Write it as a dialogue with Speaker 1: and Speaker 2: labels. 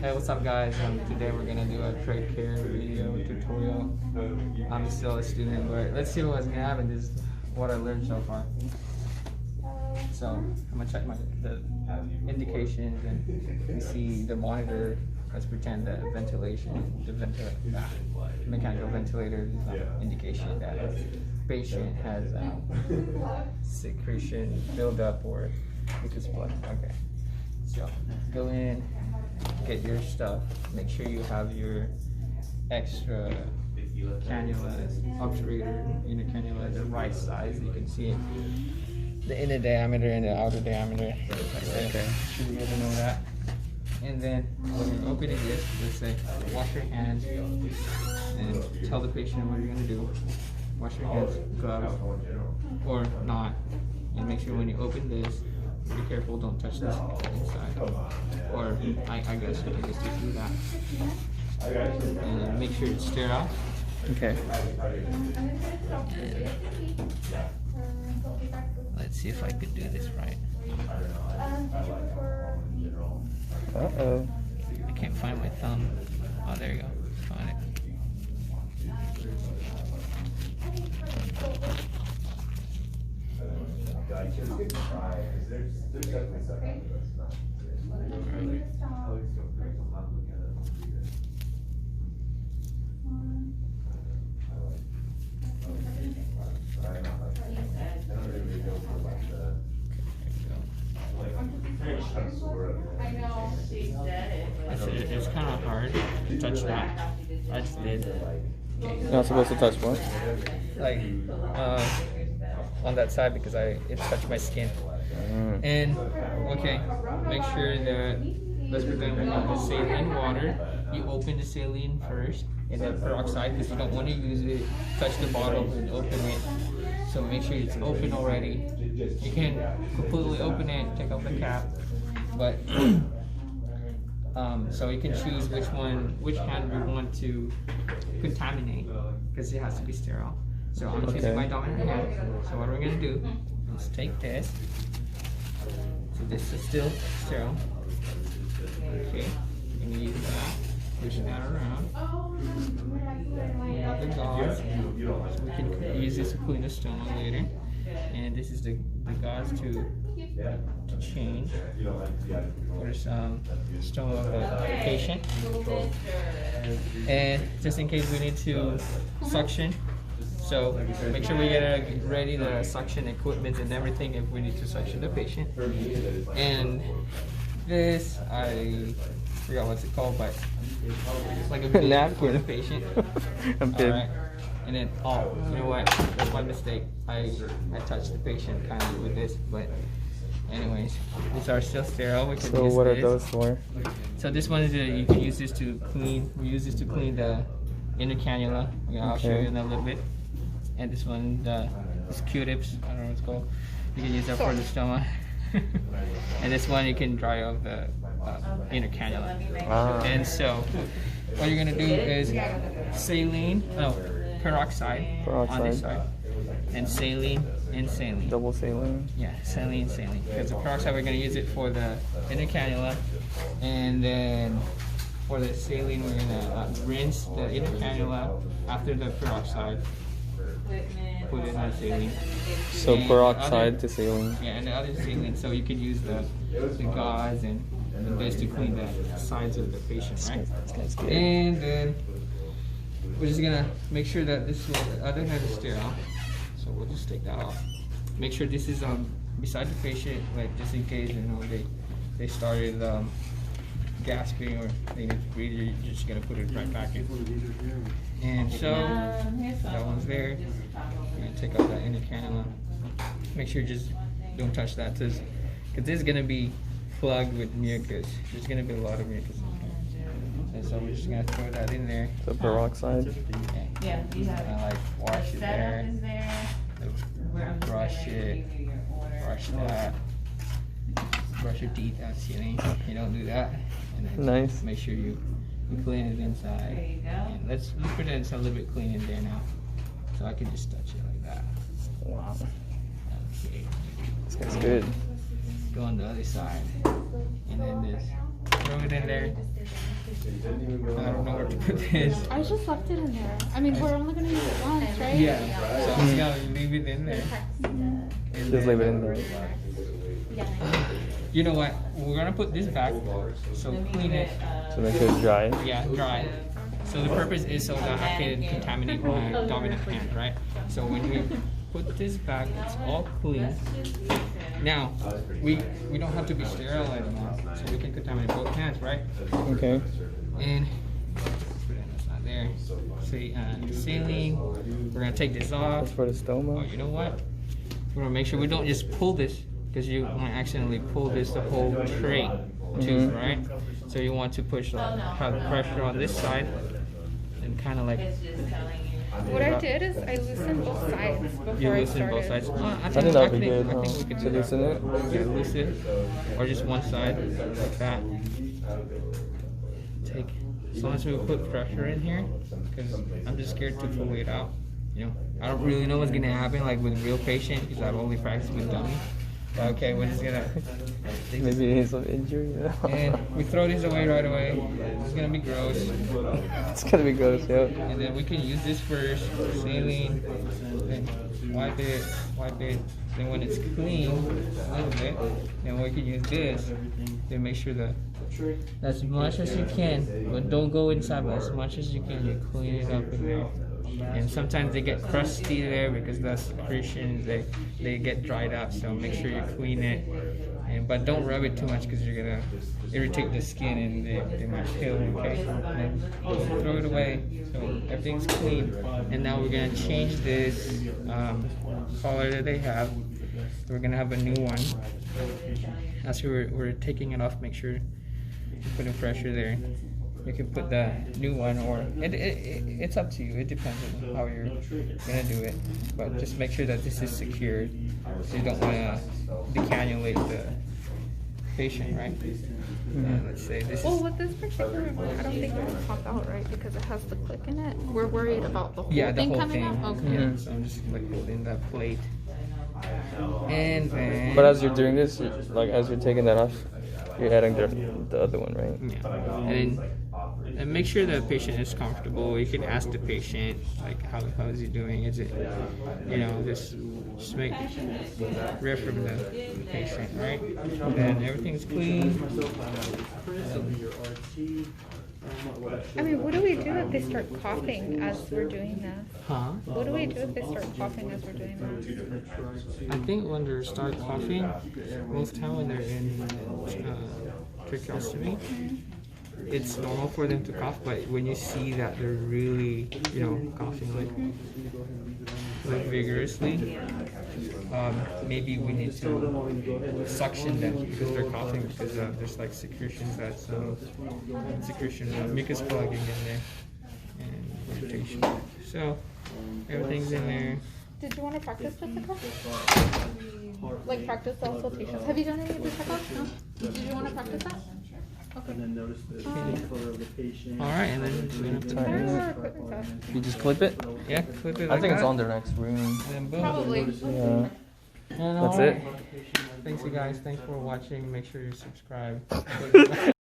Speaker 1: Hey, what's up guys? Today we're gonna do a Trach Care video tutorial. I'm still a student, but let's see what's gonna happen. This is what I learned so far. So I'm gonna check the indications, and you see the monitor. Let's pretend that mechanical ventilator is an indication that the patient has secretion buildup or mucus plug. Okay, so go in, get your stuff. Make sure you have your extra cannulas, obturator, inner cannula, the right size. You can see it, the inner diameter and the outer diameter. Okay, should be able to know that. And then when you're opening this, let's say wash your hands and tell the patient what you're gonna do. Wash your hands, gloves, or not. And make sure when you open this, be careful, don't touch this inside. Or I guess you can just do that. And make sure it's sterile. Okay. Let's see if I could do this right.
Speaker 2: Uh-oh.
Speaker 1: I can't find my thumb. Oh, there you go. Found it. It's kind of hard to touch that. I just did.
Speaker 2: You're not supposed to touch what?
Speaker 1: Like on that side because it touched my skin. And okay, make sure that let's pretend we have the saline water. You open the saline first and then peroxide because you don't want to use it. Touch the bottle and open it. So make sure it's open already. You can completely open it, take off the cap, but so you can choose which hand we want to contaminate because it has to be sterile. So I'm choosing my dominant hand. So what we're gonna do is take this. So this is still sterile. Okay, we're gonna use that. Push that around. We have the gauze, so we can use this to clean the stoma later. And this is the gauze to change for some stoma of the patient. And just in case we need to suction, so make sure we get ready the suction equipment and everything if we need to suction the patient. And this, I forgot what's it called, but it's like a bib for the patient. Alright. And then, oh, you know what? That's my mistake. I touched the patient kind of with this, but anyways, these are still sterile. We can use
Speaker 2: what
Speaker 1: this.
Speaker 2: Are those for?
Speaker 1: So this one is you can use this to clean. We use this to clean the inner cannula. I'll show you in a little bit. And this one, this Q-tips. I don't know what it's called. You can use that for the stoma. And this one you can dry off the inner cannula. And so what you're gonna do is saline, peroxide on this side, and saline and saline.
Speaker 2: Double saline?
Speaker 1: Yeah, saline. Because the peroxide we're gonna use it for the inner cannula, and then for the saline we're gonna rinse the inner cannula after the peroxide. Put it on saline.
Speaker 2: So and peroxide to saline.
Speaker 1: Yeah, and the other saline. So you could use the gauze and this to clean the sides of the patient, right? And then we're just gonna make sure that this other hand is sterile. So we'll just take that off. Make sure this is beside the patient, like just in case they started gasping or they need to breathe. You're just gonna put it right back in. And so that one's there. You're gonna take out that inner cannula. Make sure you just don't touch that, because this is gonna be plugged with mucus. There's gonna be a lot of mucus. And so we're just gonna throw that in there.
Speaker 2: The peroxide.
Speaker 1: Yeah. Like wash it there. Brush it. Brush that. Brush your teeth out, you don't do that. And then
Speaker 2: nice.
Speaker 1: Make sure you clean it inside. There you go. And let's pretend it's a little bit clean in there now. So I can just touch it like that.
Speaker 2: Wow.
Speaker 1: Okay.
Speaker 2: This guy's good.
Speaker 1: Go on the other side. And then this. Throw it in there. I don't know where to put this.
Speaker 3: I just left it in there. I mean, we're only gonna use it once, right?
Speaker 1: Yeah, so I'm just gonna leave it in there. And
Speaker 2: Just
Speaker 1: then-
Speaker 2: leave it in there.
Speaker 1: You know what? We're gonna put this back, so clean it.
Speaker 2: So make sure it's dry.
Speaker 1: Yeah, dry. So the purpose is so that I can contaminate my dominant hand, right? So when we put this back, it's all clean. Now, we don't have to be sterile anymore, so we can contaminate both hands, right?
Speaker 2: Okay.
Speaker 1: And pretend it's not there. Say saline. We're gonna take this off.
Speaker 2: That's for the
Speaker 1: Oh,
Speaker 2: stoma.
Speaker 1: you know what? We're gonna make sure we don't just pull this, because you might accidentally pull this the whole tray too, right? So you want to push have pressure on this side and kind of like
Speaker 3: What I did is I loosened both sides before
Speaker 1: you
Speaker 3: I
Speaker 1: loosen
Speaker 3: started.
Speaker 1: both sides.
Speaker 2: I think that would be good,
Speaker 1: I
Speaker 2: huh?
Speaker 1: think we could
Speaker 2: To
Speaker 1: do that.
Speaker 2: loosen it?
Speaker 1: Yeah, loosen, or just one side like that. Take as long as we put pressure in here, because I'm just scared to pull it out. You know, I don't really know what's gonna happen like with a real patient, because I've only practiced with dummies. Okay, we're just gonna
Speaker 2: Maybe it's some injury.
Speaker 1: and we throw this away right away. It's gonna be gross.
Speaker 2: It's gonna be gross, yeah.
Speaker 1: And then we can use this first, saline, then wipe it. Then when it's clean, a little bit, then we can use this to make sure that as much as you can, but don't go inside, but as much as you can, you clean it up in there. And sometimes they get crusty there because the secretions, they get dried out, so make sure you clean it. But don't rub it too much because you're gonna irritate the skin and they might peel, okay? And then throw it away. So everything's clean. And now we're gonna change this collar that they have. We're gonna have a new one. As we're taking it off, make sure you're putting pressure there. You can put the new one, or it's up to you. It depends on how you're gonna do it. But just make sure that this is secured, so you don't want to decannulate the patient, right? Let's say this
Speaker 3: Well,
Speaker 1: is.
Speaker 3: with this particular one, I don't think it'll pop out, right? Because it has the click in it. We're worried about the whole
Speaker 1: Yeah, the
Speaker 3: thing
Speaker 1: whole
Speaker 3: coming
Speaker 1: thing.
Speaker 3: out. Okay.
Speaker 1: Yeah, so I'm just like holding that plate. And then.
Speaker 2: But as you're doing this, like as you're taking that off, you're adding the other one, right?
Speaker 1: Yeah. And make sure the patient is comfortable. You can ask the patient, like, how is he doing? Is it, you know, just make rip from the patient, right? And everything's clean.
Speaker 3: I mean, what do we do if they start coughing as we're doing this?
Speaker 1: Huh?
Speaker 3: What do we do if they start coughing as we're doing this?
Speaker 1: I think when they start coughing, most time when they're in tracheostomy, it's normal for them to cough, but when you see that they're really, you know, coughing like vigorously, maybe we need to suction them because they're coughing, because there's like secretions that's mucus plugging in there and irritation. So everything's in there.
Speaker 3: Did you want to practice, Jessica? Like practice the auscultations. Have you done any of the checkups? No? Did you want to practice that? Okay.
Speaker 4: And then notice the color of the patient.
Speaker 1: All right, and then we're gonna have to
Speaker 3: Where are our equipment at?
Speaker 2: You just clip it?
Speaker 1: yeah, clip it.
Speaker 2: I
Speaker 1: Like
Speaker 2: think it's
Speaker 1: that,
Speaker 2: on their next room.
Speaker 1: and then boom.
Speaker 3: Probably.
Speaker 2: Yeah.
Speaker 1: And
Speaker 2: That's
Speaker 1: all
Speaker 2: it.
Speaker 1: right. Thanks, you guys. Thanks for watching. Make sure you subscribe.